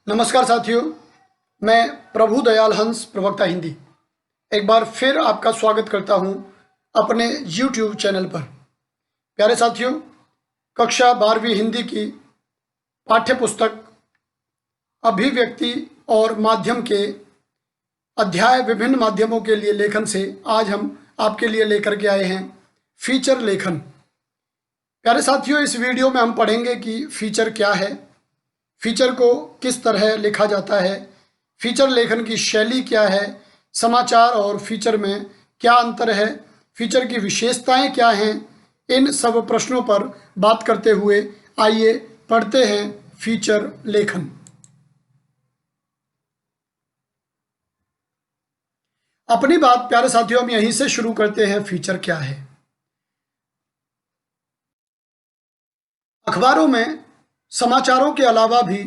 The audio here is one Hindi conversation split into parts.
नमस्कार साथियों, मैं प्रभु दयाल हंस प्रवक्ता हिंदी एक बार फिर आपका स्वागत करता हूं अपने YouTube चैनल पर। प्यारे साथियों, कक्षा 12वीं हिंदी की पाठ्य पुस्तक अभिव्यक्ति और माध्यम के अध्याय विभिन्न माध्यमों के लिए लेखन से आज हम आपके लिए लेकर के आए हैं फीचर लेखन। प्यारे साथियों, इस वीडियो में हम पढ़ेंगे कि फीचर क्या है, फीचर को किस तरह लिखा जाता है, फीचर लेखन की शैली क्या है, समाचार और फीचर में क्या अंतर है, फीचर की विशेषताएं क्या हैं। इन सब प्रश्नों पर बात करते हुए आइए पढ़ते हैं फीचर लेखन। अपनी बात प्यारे साथियों हम यहीं से शुरू करते हैं। फीचर क्या है? अखबारों में समाचारों के अलावा भी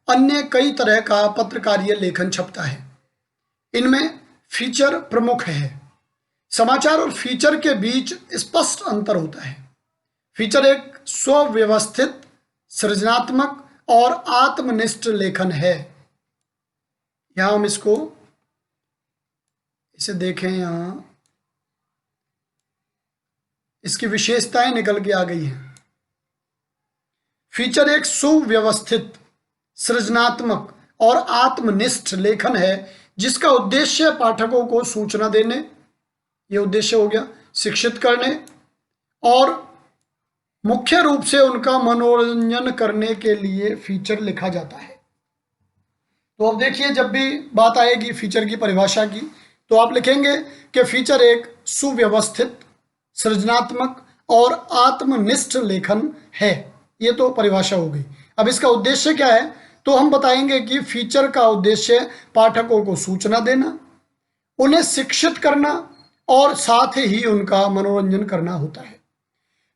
अन्य कई तरह का पत्रकारीय लेखन छपता है। इनमें फीचर प्रमुख है। समाचार और फीचर के बीच स्पष्ट अंतर होता है। फीचर एक स्वव्यवस्थित, सृजनात्मक और आत्मनिष्ठ लेखन है। यहां हम इसे देखें, यहां इसकी विशेषताएं निकल के आ गई हैं। फीचर एक सुव्यवस्थित, सृजनात्मक और आत्मनिष्ठ लेखन है जिसका उद्देश्य पाठकों को सूचना देने, यह उद्देश्य हो गया, शिक्षित करने और मुख्य रूप से उनका मनोरंजन करने के लिए फीचर लिखा जाता है। तो अब देखिए, जब भी बात आएगी फीचर की परिभाषा की तो आप लिखेंगे कि फीचर एक सुव्यवस्थित, सृजनात्मक और आत्मनिष्ठ लेखन है। ये तो परिभाषा हो गई। अब इसका उद्देश्य क्या है तो हम बताएंगे कि फीचर का उद्देश्य पाठकों को सूचना देना, उन्हें शिक्षित करना और साथ ही उनका मनोरंजन करना होता है।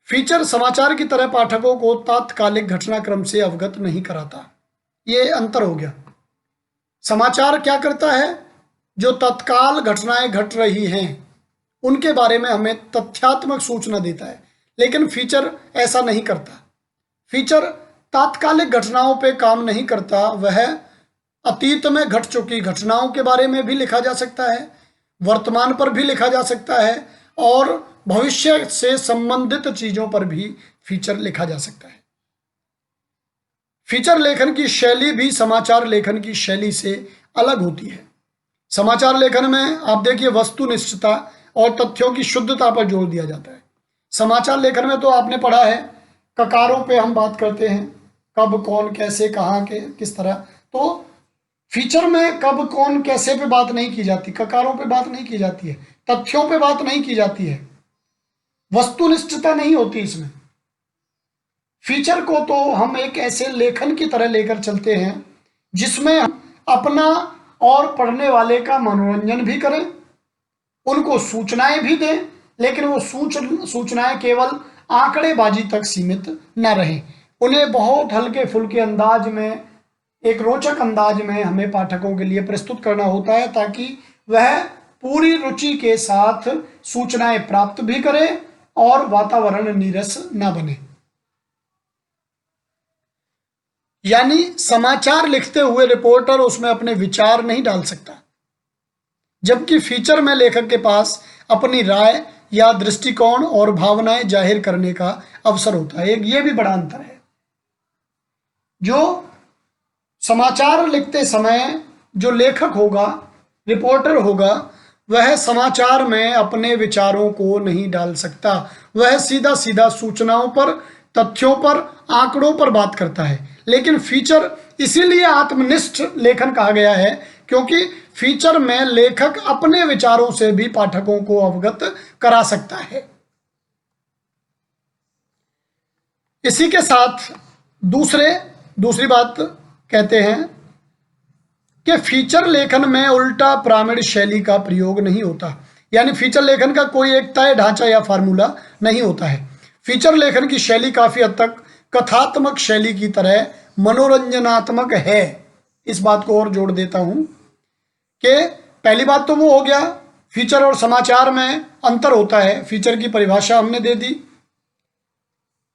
फीचर समाचार की तरह पाठकों को तात्कालिक घटनाक्रम से अवगत नहीं कराता। ये अंतर हो गया। समाचार क्या करता है? जो तत्काल घटनाएं घट रही हैं उनके बारे में हमें तथ्यात्मक सूचना देता है, लेकिन फीचर ऐसा नहीं करता। फीचर तात्कालिक घटनाओं पे काम नहीं करता। वह अतीत में घट चुकी घटनाओं के बारे में भी लिखा जा सकता है, वर्तमान पर भी लिखा जा सकता है और भविष्य से संबंधित चीजों पर भी फीचर लिखा जा सकता है। फीचर लेखन की शैली भी समाचार लेखन की शैली से अलग होती है। समाचार लेखन में आप देखिए वस्तुनिष्ठता और तथ्यों की शुद्धता पर जोर दिया जाता है। समाचार लेखन में तो आपने पढ़ा है, ककारों पे हम बात करते हैं, कब, कौन, कैसे, कहाँ के, किस तरह। तो फीचर में कब, कौन, कैसे पे बात नहीं की जाती, ककारों पे बात नहीं की जाती है, तथ्यों पे बात नहीं की जाती है, वस्तुनिष्ठता नहीं होती इसमें। फीचर को तो हम एक ऐसे लेखन की तरह लेकर चलते हैं जिसमें हम अपना और पढ़ने वाले का मनोरंजन भी करें, उनको सूचनाएं भी दें, लेकिन वो सूचनाएं केवल आंकड़ेबाजी तक सीमित न रहें। उन्हें बहुत हल्के फुल्के अंदाज में, एक रोचक अंदाज में हमें पाठकों के लिए प्रस्तुत करना होता है ताकि वह पूरी रुचि के साथ सूचनाएं प्राप्त भी करें और वातावरण नीरस न बने। यानी समाचार लिखते हुए रिपोर्टर उसमें अपने विचार नहीं डाल सकता, जबकि फीचर में लेखक के पास अपनी राय या दृष्टिकोण और भावनाएं जाहिर करने का अवसर होता है। ये भी बड़ा अंतर है। जो समाचार लिखते समय जो लेखक होगा, रिपोर्टर होगा, वह समाचार में अपने विचारों को नहीं डाल सकता। वह सीधा सीधा सूचनाओं पर, तथ्यों पर, आंकड़ों पर बात करता है। लेकिन फीचर इसीलिए आत्मनिष्ठ लेखन कहा गया है क्योंकि फीचर में लेखक अपने विचारों से भी पाठकों को अवगत करा सकता है। इसी के साथ दूसरी बात कहते हैं कि फीचर लेखन में उल्टा पिरामिड शैली का प्रयोग नहीं होता। यानी फीचर लेखन का कोई एक तय ढांचा या फार्मूला नहीं होता है। फीचर लेखन की शैली काफी हद तक कथात्मक शैली की तरह मनोरंजनात्मक है। इस बात को और जोड़ देता हूं कि पहली बात तो वो हो गया, फीचर और समाचार में अंतर होता है। फीचर की परिभाषा हमने दे दी,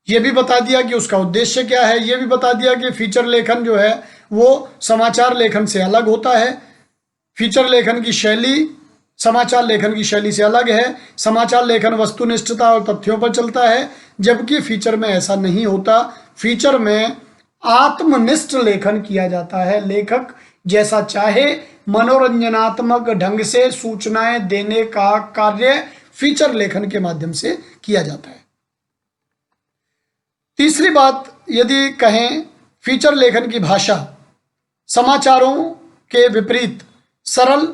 ये भी बता दिया कि उसका उद्देश्य क्या है, ये भी बता दिया कि फीचर लेखन जो है वो समाचार लेखन से अलग होता है। फीचर लेखन की शैली समाचार लेखन की शैली से अलग है। समाचार लेखन वस्तुनिष्ठता और तथ्यों पर चलता है, जबकि फीचर में ऐसा नहीं होता। फीचर में आत्मनिष्ठ लेखन किया जाता है। लेखक जैसा चाहे मनोरंजनात्मक ढंग से सूचनाएं देने का कार्य फीचर लेखन के माध्यम से किया जाता है। तीसरी बात यदि कहें, फीचर लेखन की भाषा समाचारों के विपरीत सरल,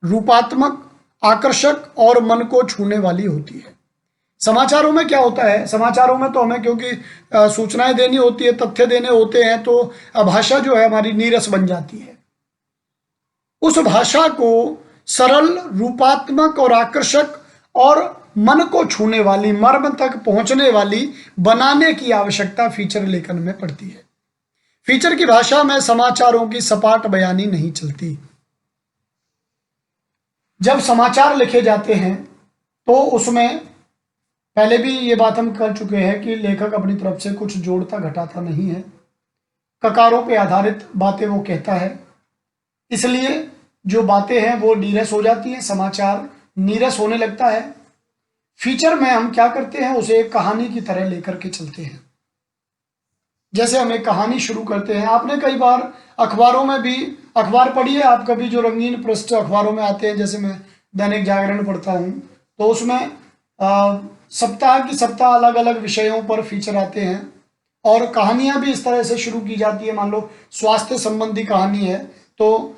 रूपात्मक, आकर्षक और मन को छूने वाली होती है। समाचारों में क्या होता है, समाचारों में तो हमें क्योंकि सूचनाएं देनी होती है, तथ्य देने होते हैं, तो भाषा जो है हमारी नीरस बन जाती है। उस भाषा को सरल, रूपात्मक और आकर्षक और मन को छूने वाली, मर्म तक पहुंचने वाली बनाने की आवश्यकता फीचर लेखन में पड़ती है। फीचर की भाषा में समाचारों की सपाट बयानी नहीं चलती। जब समाचार लिखे जाते हैं तो उसमें पहले भी ये बात हम कर चुके हैं कि लेखक अपनी तरफ से कुछ जोड़ता घटाता नहीं है। ककारों पे आधारित बातें वो कहता है, इसलिए जो बातें हैं वो नीरस हो जाती हैं, समाचार नीरस होने लगता है। फीचर में हम क्या करते हैं, उसे एक कहानी की तरह लेकर के चलते हैं। जैसे हम एक कहानी शुरू करते हैं, आपने कई बार अखबारों में भी अखबार पढ़ी है आप कभी, जो रंगीन पृष्ठ अखबारों में आते हैं, जैसे मैं दैनिक जागरण पढ़ता हूँ, तो उसमें सप्ताह की सप्ताह अलग अलग विषयों पर फीचर आते हैं और कहानियां भी इस तरह से शुरू की जाती है। मान लो स्वास्थ्य संबंधी कहानी है तो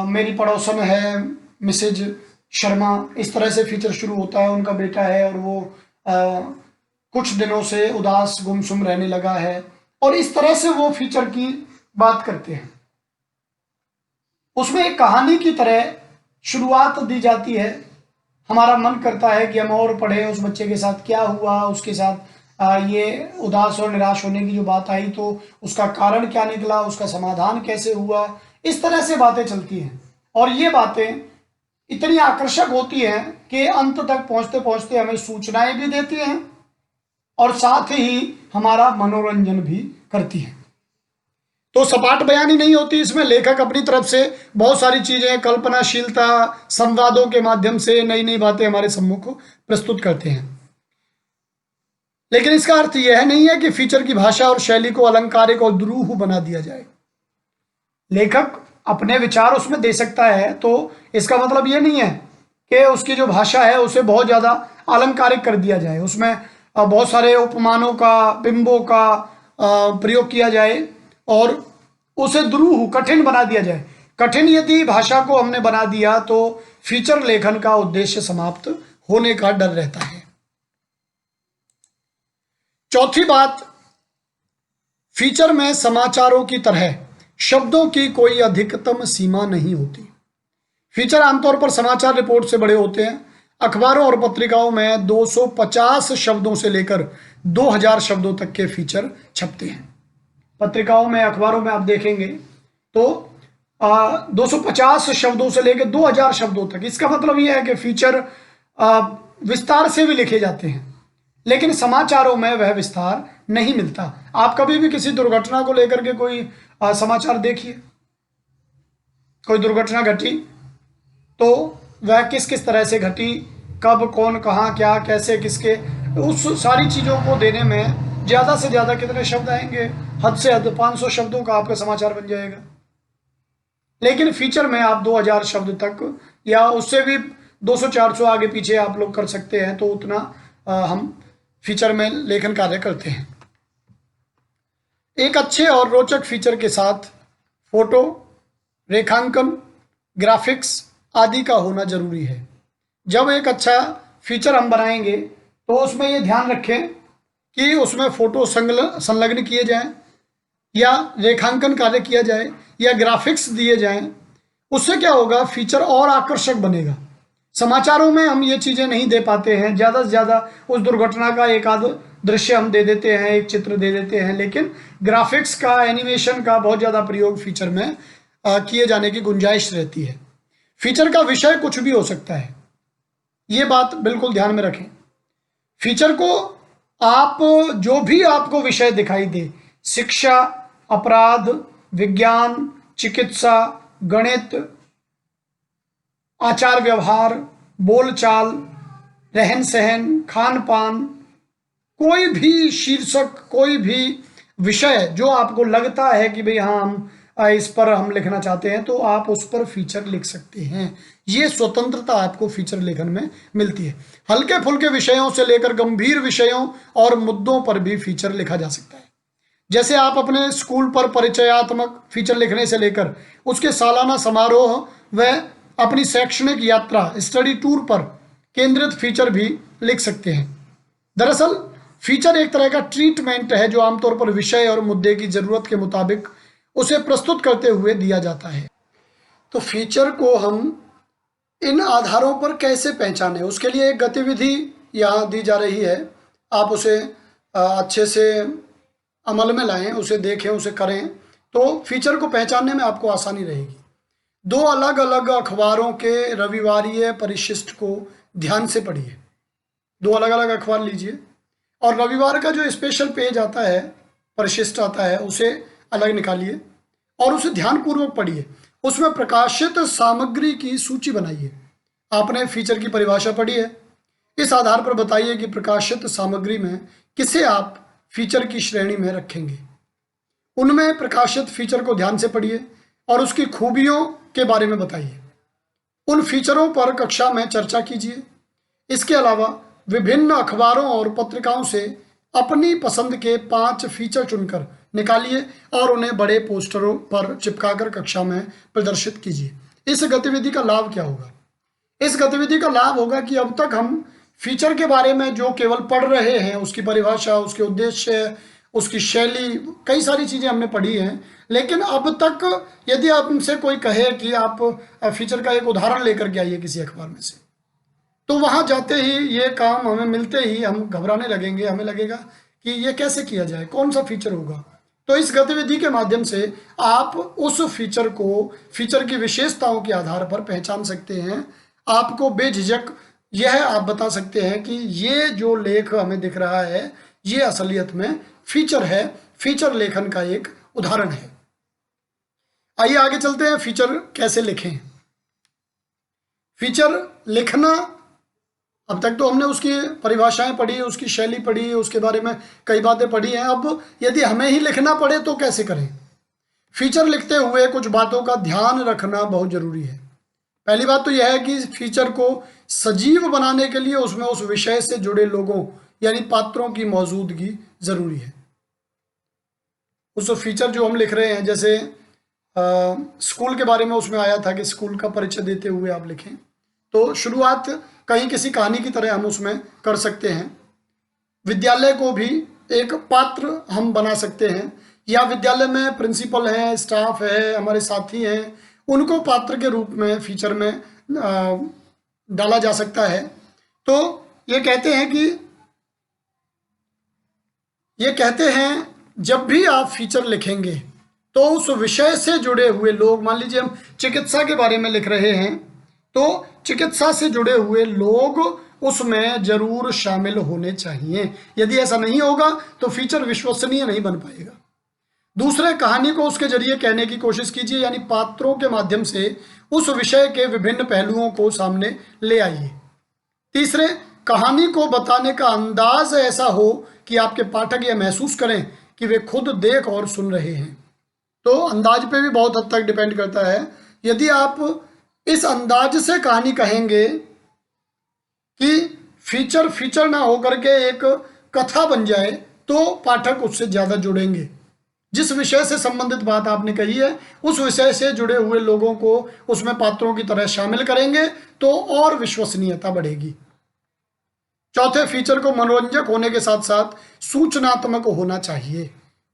मेरी पड़ोसन है मिसेज शर्मा, इस तरह से फीचर शुरू होता है। उनका बेटा है और वो कुछ दिनों से उदास गुमसुम रहने लगा है, और इस तरह से वो फीचर की बात करते हैं। उसमें एक कहानी की तरह शुरुआत दी जाती है। हमारा मन करता है कि हम और पढ़ें, उस बच्चे के साथ क्या हुआ, उसके साथ ये उदास और निराश होने की जो बात आई तो उसका कारण क्या निकला, उसका समाधान कैसे हुआ, इस तरह से बातें चलती हैं। और ये बातें इतनी आकर्षक होती हैं कि अंत तक पहुंचते पहुंचते हमें सूचनाएं भी देती हैं और साथ ही हमारा मनोरंजन भी करती हैं। तो सपाट बयानी नहीं होती इसमें। लेखक अपनी तरफ से बहुत सारी चीजें, कल्पनाशीलता, संवादों के माध्यम से नई नई बातें हमारे सम्मुख प्रस्तुत करते हैं। लेकिन इसका अर्थ यह नहीं है कि फीचर की भाषा और शैली को अलंकारिक और दुरूह बना दिया जाए। लेखक अपने विचार उसमें दे सकता है, तो इसका मतलब ये नहीं है कि उसकी जो भाषा है उसे बहुत ज्यादा अलंकारिक कर दिया जाए, उसमें बहुत सारे उपमानों का, बिंबों का प्रयोग किया जाए और उसे दुरूह, कठिन बना दिया जाए। कठिन यदि भाषा को हमने बना दिया तो फीचर लेखन का उद्देश्य समाप्त होने का डर रहता है। चौथी बात, फीचर में समाचारों की तरह शब्दों की कोई अधिकतम सीमा नहीं होती। फीचर आमतौर पर समाचार रिपोर्ट से बड़े होते हैं। अखबारों और पत्रिकाओं में 250 शब्दों से लेकर 2000 शब्दों तक के फीचर छपते हैं। पत्रिकाओं में, अखबारों में आप देखेंगे तो 250 शब्दों से लेकर 2000 शब्दों तक। इसका मतलब यह है कि फीचर विस्तार से भी लिखे जाते हैं, लेकिन समाचारों में वह विस्तार नहीं मिलता। आप कभी भी किसी दुर्घटना को लेकर के कोई समाचार देखिए, कोई दुर्घटना घटी तो वह किस किस तरह से घटी, कब, कौन, कहाँ, क्या, कैसे, किसके, उस सारी चीज़ों को देने में ज़्यादा से ज़्यादा कितने शब्द आएंगे, हद से हद 500 शब्दों का आपका समाचार बन जाएगा। लेकिन फीचर में आप 2000 शब्द तक या उससे भी 200-400 आगे पीछे आप लोग कर सकते हैं, तो उतना हम फीचर में लेखन कार्य करते हैं। एक अच्छे और रोचक फीचर के साथ फोटो, रेखांकन, ग्राफिक्स आदि का होना जरूरी है। जब एक अच्छा फीचर हम बनाएंगे तो उसमें ये ध्यान रखें कि उसमें फोटो संलग्न किए जाएं या रेखांकन कार्य किया जाए या ग्राफिक्स दिए जाएं। उससे क्या होगा, फीचर और आकर्षक बनेगा। समाचारों में हम ये चीज़ें नहीं दे पाते हैं, ज़्यादा से ज़्यादा उस दुर्घटना का एक आध दृश्य हम दे देते हैं, एक चित्र दे देते हैं, लेकिन ग्राफिक्स का, एनिमेशन का बहुत ज़्यादा प्रयोग फीचर में किए जाने की गुंजाइश रहती है। फीचर का विषय कुछ भी हो सकता है, ये बात बिल्कुल ध्यान में रखें। फीचर को आप जो भी आपको विषय दिखाई दे, शिक्षा, अपराध, विज्ञान, चिकित्सा, गणित, आचार व्यवहार, बोलचाल, रहन सहन, खान पान, कोई भी शीर्षक, कोई भी विषय जो आपको लगता है कि भाई हाँ हम इस पर हम लिखना चाहते हैं, तो आप उस पर फीचर लिख सकते हैं। ये स्वतंत्रता आपको फीचर लेखन में मिलती है। हल्के फुल्के विषयों से लेकर गंभीर विषयों और मुद्दों पर भी फीचर लिखा जा सकता है। जैसे आप अपने स्कूल पर परिचयात्मक फीचर लिखने से लेकर उसके सालाना समारोह व अपनी शैक्षणिक यात्रा, स्टडी टूर पर केंद्रित फीचर भी लिख सकते हैं। दरअसल फीचर एक तरह का ट्रीटमेंट है जो आमतौर पर विषय और मुद्दे की जरूरत के मुताबिक उसे प्रस्तुत करते हुए दिया जाता है। तो फीचर को हम इन आधारों पर कैसे पहचानें, उसके लिए एक गतिविधि यहाँ दी जा रही है। आप उसे अच्छे से अमल में लाएं, उसे देखें, उसे करें, तो फीचर को पहचानने में आपको आसानी रहेगी। दो अलग अलग अखबारों के रविवारीय परिशिष्ट को ध्यान से पढ़िए। दो अलग अलग अखबार लीजिए और रविवार का जो स्पेशल पेज आता है, परिशिष्ट आता है, उसे अलग निकालिए और उसे ध्यानपूर्वक पढ़िए। उसमें प्रकाशित सामग्री की सूची बनाइए। आपने फीचर की परिभाषा पढ़ी है, इस आधार पर बताइए कि प्रकाशित सामग्री में किसे आप फीचर की श्रेणी में रखेंगे। उनमें प्रकाशित फीचर को ध्यान से पढ़िए और उसकी खूबियों के बारे में बताइए। उन फीचरों पर कक्षा में चर्चा कीजिए। इसके अलावा विभिन्न अखबारों और पत्रिकाओं से अपनी पसंद के 5 फीचर चुनकर निकालिए और उन्हें बड़े पोस्टरों पर चिपकाकर कक्षा में प्रदर्शित कीजिए। इस गतिविधि का लाभ क्या होगा? इस गतिविधि का लाभ होगा कि अब तक हम फीचर के बारे में जो केवल पढ़ रहे हैं, उसकी परिभाषा, उसके उद्देश्य, उसकी शैली, कई सारी चीज़ें हमने पढ़ी हैं, लेकिन अब तक यदि आपसे कोई कहे कि आप फीचर का एक उदाहरण लेकर के आइए किसी अखबार में से, तो वहाँ जाते ही ये काम हमें मिलते ही हम घबराने लगेंगे। हमें लगेगा कि ये कैसे किया जाए, कौन सा फीचर होगा। तो इस गतिविधि के माध्यम से आप उस फीचर को, फीचर की विशेषताओं के आधार पर पहचान सकते हैं। आपको बेझिझक यह आप बता सकते हैं कि ये जो लेख हमें दिख रहा है, ये असलियत में फीचर है, फीचर लेखन का एक उदाहरण है। आइए आगे चलते हैं, फीचर कैसे लिखें। फीचर लिखना, अब तक तो हमने उसकी परिभाषाएं पढ़ी, उसकी शैली पढ़ी, उसके बारे में कई बातें पढ़ी हैं। अब यदि हमें ही लिखना पड़े तो कैसे करें? फीचर लिखते हुए कुछ बातों का ध्यान रखना बहुत जरूरी है। पहली बात तो यह है कि फीचर को सजीव बनाने के लिए उसमें उस विषय से जुड़े लोगों यानी पात्रों की मौजूदगी जरूरी है। उस फीचर जो हम लिख रहे हैं, जैसे स्कूल के बारे में उसमें आया था कि स्कूल का परिचय देते हुए आप लिखें, तो शुरुआत कहीं किसी कहानी की तरह हम उसमें कर सकते हैं। विद्यालय को भी एक पात्र हम बना सकते हैं, या विद्यालय में प्रिंसिपल है, स्टाफ है, हमारे साथी हैं, उनको पात्र के रूप में फीचर में डाला जा सकता है। तो ये कहते हैं जब भी आप फीचर लिखेंगे तो उस विषय से जुड़े हुए लोग, मान लीजिए हम चिकित्सा के बारे में लिख रहे हैं, तो चिकित्सा से जुड़े हुए लोग उसमें जरूर शामिल होने चाहिए। यदि ऐसा नहीं होगा तो फीचर विश्वसनीय नहीं बन पाएगा। दूसरे, कहानी को उसके जरिए कहने की कोशिश कीजिए, यानी पात्रों के माध्यम से उस विषय के विभिन्न पहलुओं को सामने ले आइए। तीसरे, कहानी को बताने का अंदाज ऐसा हो कि आपके पाठक यह महसूस करें कि वे खुद देख और सुन रहे हैं। तो अंदाज पे भी बहुत हद तक डिपेंड करता है। यदि आप इस अंदाज से कहानी कहेंगे कि फीचर ना होकर के एक कथा बन जाए, तो पाठक उससे ज़्यादा जुड़ेंगे। जिस विषय से संबंधित बात आपने कही है, उस विषय से जुड़े हुए लोगों को उसमें पात्रों की तरह शामिल करेंगे तो और विश्वसनीयता बढ़ेगी। चौथे, फीचर को मनोरंजक होने के साथ साथ सूचनात्मक होना चाहिए।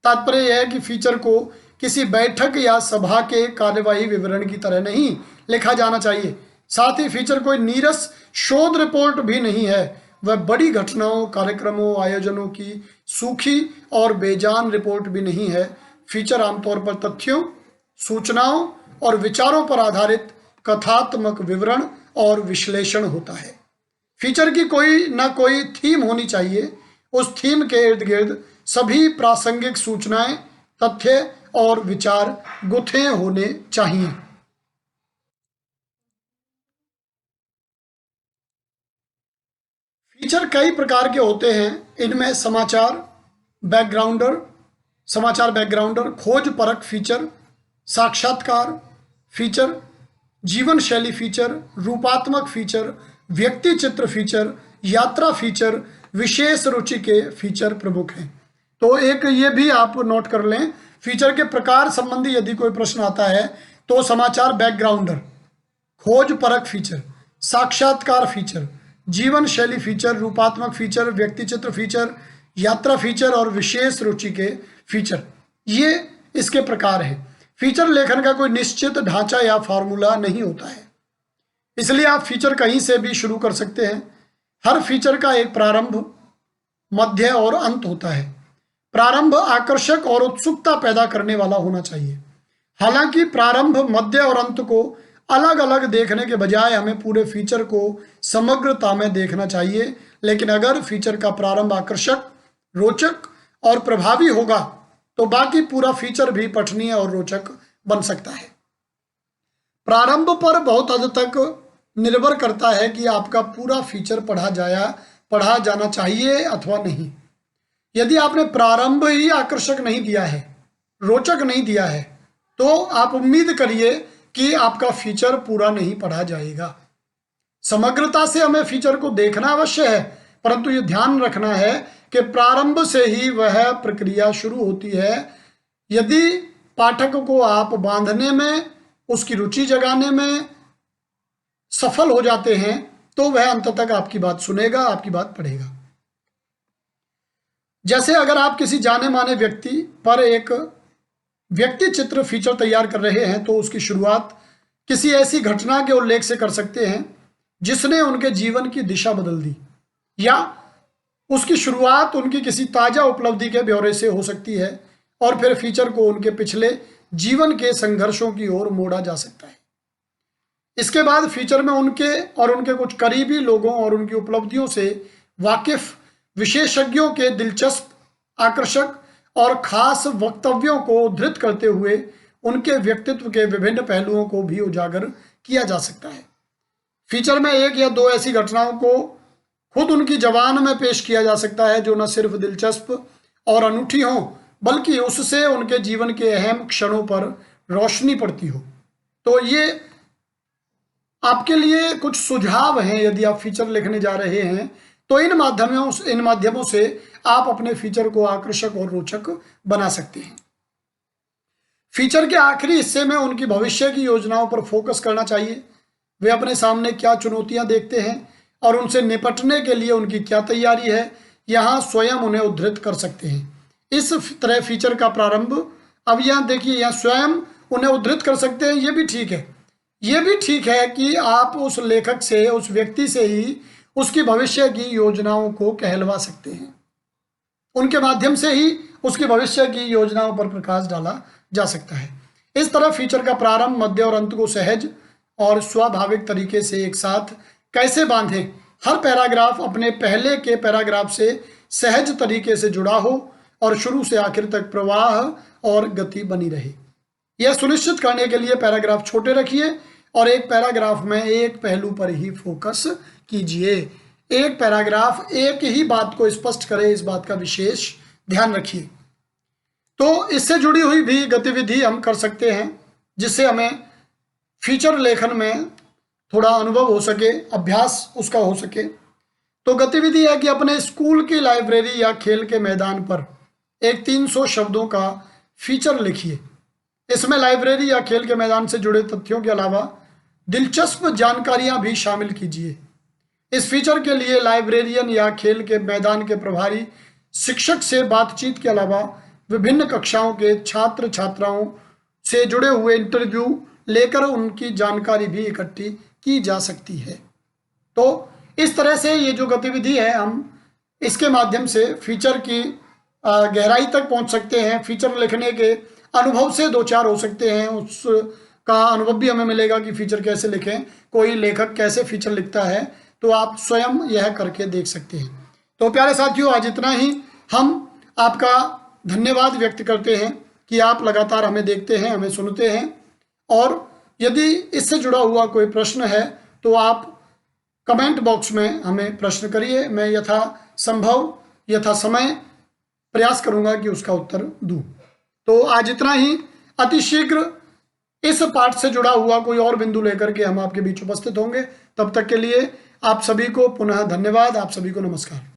तात्पर्य यह है कि फीचर को किसी बैठक या सभा के कार्यवाही विवरण की तरह नहीं लिखा जाना चाहिए। साथ ही फीचर कोई नीरस शोध रिपोर्ट भी नहीं है, वह बड़ी घटनाओं, कार्यक्रमों, आयोजनों की सूखी और बेजान रिपोर्ट भी नहीं है। फीचर आमतौर पर तथ्यों, सूचनाओं और विचारों पर आधारित कथात्मक विवरण और विश्लेषण होता है। फीचर की कोई ना कोई थीम होनी चाहिए। उस थीम के इर्द गिर्द सभी प्रासंगिक सूचनाएं, तथ्य और विचार गुथे होने चाहिए। फीचर कई प्रकार के होते हैं। इनमें समाचार बैकग्राउंडर, खोज परक फीचर, साक्षात्कार फीचर, जीवन शैली फीचर, रूपात्मक फीचर, व्यक्ति चित्र फीचर, यात्रा फीचर, विशेष रुचि के फीचर प्रमुख हैं। तो एक ये भी आप नोट कर लें, फीचर के प्रकार संबंधी यदि कोई प्रश्न आता है तो समाचार बैकग्राउंडर, खोज परक फीचर, साक्षात्कार फीचर, जीवन शैली फीचर, रूपात्मक फीचर, व्यक्ति चित्र फीचर, यात्रा फीचर और विशेष रुचि के फीचर, ये इसके प्रकार है। फीचर लेखन का कोई निश्चित ढांचा या फॉर्मूला नहीं होता है, इसलिए आप फीचर कहीं से भी शुरू कर सकते हैं। हर फीचर का एक प्रारंभ, मध्य और अंत होता है। प्रारंभ आकर्षक और उत्सुकता पैदा करने वाला होना चाहिए। हालांकि प्रारंभ, मध्य और अंत को अलग अलग देखने के बजाय हमें पूरे फीचर को समग्रता में देखना चाहिए। लेकिन अगर फीचर का प्रारंभ आकर्षक, रोचक और प्रभावी होगा तो बाकी पूरा फीचर भी पठनीय और रोचक बन सकता है। प्रारंभ पर बहुत हद तक निर्भर करता है कि आपका पूरा फीचर पढ़ा जाना चाहिए अथवा नहीं। यदि आपने प्रारंभ ही आकर्षक नहीं दिया है, रोचक नहीं दिया है, तो आप उम्मीद करिए कि आपका फीचर पूरा नहीं पढ़ा जाएगा। समग्रता से हमें फीचर को देखना अवश्य है, परंतु ये ध्यान रखना है कि प्रारंभ से ही वह प्रक्रिया शुरू होती है। यदि पाठक को आप बांधने में, उसकी रुचि जगाने में सफल हो जाते हैं तो वह अंत तक आपकी बात सुनेगा, आपकी बात पढ़ेगा। जैसे अगर आप किसी जाने माने व्यक्ति पर एक व्यक्ति चित्र फीचर तैयार कर रहे हैं तो उसकी शुरुआत किसी ऐसी घटना के उल्लेख से कर सकते हैं जिसने उनके जीवन की दिशा बदल दी, या उसकी शुरुआत उनकी किसी ताजा उपलब्धि के ब्यौरे से हो सकती है और फिर फीचर को उनके पिछले जीवन के संघर्षों की ओर मोड़ा जा सकता है। इसके बाद फीचर में उनके कुछ करीबी लोगों और उनकी उपलब्धियों से वाकिफ विशेषज्ञों के दिलचस्प, आकर्षक और खास वक्तव्यों को उद्धृत करते हुए उनके व्यक्तित्व के विभिन्न पहलुओं को भी उजागर किया जा सकता है। फीचर में एक या दो ऐसी घटनाओं को खुद उनकी जबान में पेश किया जा सकता है जो न सिर्फ दिलचस्प और अनूठी हों, बल्कि उससे उनके जीवन के अहम क्षणों पर रोशनी पड़ती हो। तो ये आपके लिए कुछ सुझाव हैं। यदि आप फीचर लिखने जा रहे हैं तो इन माध्यमों से आप अपने फीचर को आकर्षक और रोचक बना सकते हैं। फीचर के आखिरी हिस्से में उनकी भविष्य की योजनाओं पर फोकस करना चाहिए। वे अपने सामने क्या चुनौतियां देखते हैं और उनसे निपटने के लिए उनकी क्या तैयारी है, यहाँ स्वयं उन्हें उद्धृत कर सकते हैं। इस तरह फीचर का प्रारंभ, अब यहाँ देखिए, यहाँ स्वयं उन्हें उद्धृत कर सकते हैं, ये भी ठीक है। ये भी ठीक है कि आप उस लेखक से, उस व्यक्ति से ही उसकी भविष्य की योजनाओं को कहलवा सकते हैं। उनके माध्यम से ही उसकी भविष्य की योजनाओं पर प्रकाश डाला जा सकता है। इस तरह फीचर का प्रारंभ, मध्य और अंत को सहज और स्वाभाविक तरीके से एक साथ कैसे बांधें। हर पैराग्राफ अपने पहले के पैराग्राफ से सहज तरीके से जुड़ा हो और शुरू से आखिर तक प्रवाह और गति बनी रहे। यह सुनिश्चित करने के लिए पैराग्राफ छोटे रखिए और एक पैराग्राफ में एक पहलू पर ही फोकस कीजिए। एक पैराग्राफ एक ही बात को स्पष्ट करे, इस बात का विशेष ध्यान रखिए। तो इससे जुड़ी हुई भी गतिविधि हम कर सकते हैं जिससे हमें फीचर लेखन में थोड़ा अनुभव हो सके, अभ्यास उसका हो सके। तो गतिविधि है कि अपने स्कूल की लाइब्रेरी या खेल के मैदान पर एक 300 शब्दों का फीचर लिखिए। इसमें लाइब्रेरी या खेल के मैदान से जुड़े तथ्यों के अलावा दिलचस्प जानकारियां भी शामिल कीजिए। इस फीचर के लिए लाइब्रेरियन या खेल के मैदान के प्रभारी शिक्षक से बातचीत के अलावा विभिन्न कक्षाओं के छात्र छात्राओं से जुड़े हुए इंटरव्यू लेकर उनकी जानकारी भी इकट्ठी की जा सकती है। तो इस तरह से ये जो गतिविधि है, हम इसके माध्यम से फीचर की गहराई तक पहुंच सकते हैं। फीचर लिखने के अनुभव से दो चार हो सकते हैं, उसका अनुभव भी हमें मिलेगा कि फीचर कैसे लिखें, कोई लेखक कैसे फीचर लिखता है, तो आप स्वयं यह करके देख सकते हैं। तो प्यारे साथियों, आज इतना ही। हम आपका धन्यवाद व्यक्त करते हैं कि आप लगातार हमें देखते हैं, हमें सुनते हैं। और यदि इससे जुड़ा हुआ कोई प्रश्न है तो आप कमेंट बॉक्स में हमें प्रश्न करिए। मैं यथासंभव यथासमय प्रयास करूंगा कि उसका उत्तर दूं। तो आज इतना ही। अति शीघ्र इस पाठ से जुड़ा हुआ कोई और बिंदु लेकर के हम आपके बीच उपस्थित होंगे। तब तक के लिए आप सभी को पुनः धन्यवाद। आप सभी को नमस्कार।